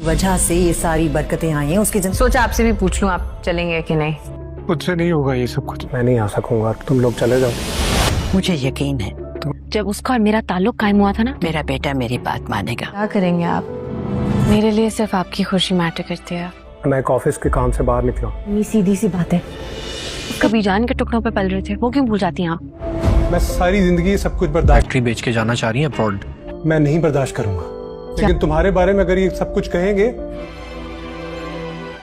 वजह से ये सारी बरकतें आई हैं उसकी सोचा आपसे भी पूछ लूं आप चलेंगे कि नहीं। मुझसे नहीं होगा ये सब कुछ, मैं नहीं आ सकूंगा, तुम लोग चले जाओ। मुझे यकीन है जब उसका और मेरा ताल्लुक कायम हुआ था ना, मेरा बेटा मेरी बात मानेगा। क्या करेंगे आप? मेरे लिए सिर्फ आपकी खुशी मैटर करती है। मैं एक ऑफिस के काम से बाहर निकला। ये सीधी सी बात है, कभी जान के टुकड़ों पे पल रहे थे, वो क्यों भूल जाती हैं आप? मैं सारी जिंदगी सब कुछ बर्दाश्त, फैक्ट्री बेच के जाना चाह रही है अब्रॉड। मैं नहीं बर्दाश्त करूंगा, लेकिन तुम्हारे बारे में अगर ये सब कुछ कहेंगे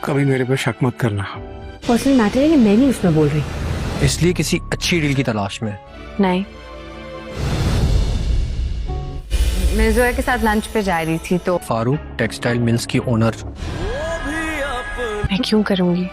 कभी मेरे पर शक मत करना। पर्सनल मैटर है कि मैं नहीं उसमें बोल रही। इसलिए किसी अच्छी डील की तलाश में। नहीं, मैं जोया के साथ लंच पे जा रही थी तो फारूक टेक्सटाइल मिल्स की ओनर। मैं क्यों करूंगी?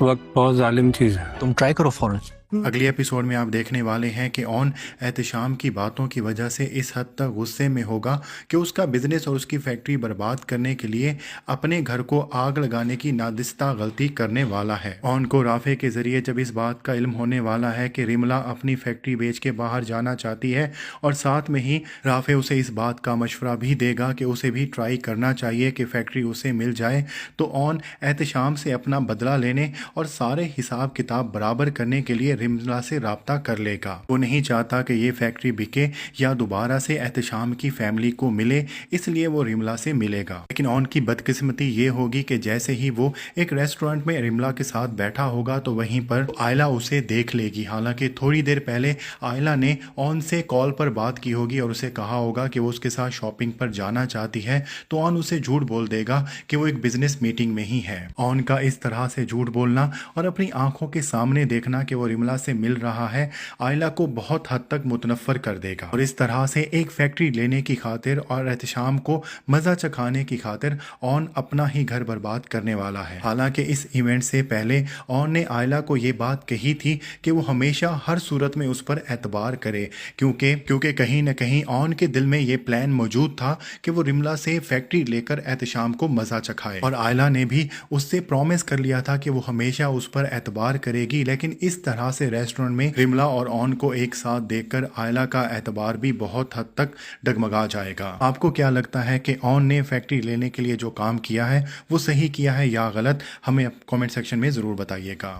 वक्त बहुत जालिम चीज है। तुम ट्राई करो फौरन। अगले एपिसोड में आप देखने वाले हैं कि ऑन एहतशाम की बातों की वजह से इस हद तक गुस्से में होगा कि उसका बिजनेस और उसकी फैक्ट्री बर्बाद करने के लिए अपने घर को आग लगाने की नादिस्ता गलती करने वाला है। ऑन को राफे के जरिए जब इस बात का इल्म होने वाला है कि रिमला अपनी फैक्ट्री बेच के बाहर जाना चाहती है और साथ में ही राफे उसे इस बात का मशवरा भी देगा कि उसे भी ट्राई करना चाहिए कि फैक्ट्री उसे मिल जाए, तो ऑन एहतशाम से अपना बदला लेने और सारे हिसाब किताब बराबर करने के लिए रिमला से राब्ता कर लेगा। वो नहीं चाहता कि ये फैक्ट्री बिके या दोबारा से एहतशाम की फैमिली को मिले, इसलिए वो रिमला से मिलेगा। लेकिन ऑन की बदकिस्मती ये होगी कि जैसे ही वो एक रेस्टोरेंट में रिमला के साथ बैठा होगा तो वहीं पर आयला उसे देख लेगी। हालांकि थोड़ी देर पहले आयला ने ऑन से कॉल पर बात की होगी और उसे कहा होगा कि वो उसके साथ शॉपिंग पर जाना चाहती है, तो ऑन उसे झूठ बोल देगा कि वो एक बिजनेस मीटिंग में ही है। ऑन का इस तरह से झूठ बोलना और अपनी आंखों के सामने देखना कि वो रिमला से मिल रहा है आयला को बहुत हद तक मुतनफर कर देगा और इस तरह से एक फैक्ट्री लेने की खातिर और एहतशाम को मजा चखाने की खातिर ऑन अपना ही घर बर्बाद करने वाला है। हालांकि इस इवेंट से पहले ऑन ने आयला को ये बात कही थी कि वो हमेशा हर सूरत में उस पर एतबार करे, क्योंकि कहीं न कहीं ऑन के दिल में ये प्लान मौजूद था कि वो रिमला से फैक्ट्री लेकर एहतशाम को मजा चखाए और आयला ने भी उससे प्रॉमिस कर लिया था कि वो हमेशा उस पर एतबार करेगी। लेकिन इस तरह से रेस्टोरेंट में रिमला और ऑन को एक साथ देखकर आयला का एतबार भी बहुत हद तक डगमगा जाएगा। आपको क्या लगता है कि ऑन ने फैक्ट्री लेने के लिए जो काम किया है वो सही किया है या गलत? हमें कमेंट सेक्शन में जरूर बताइएगा।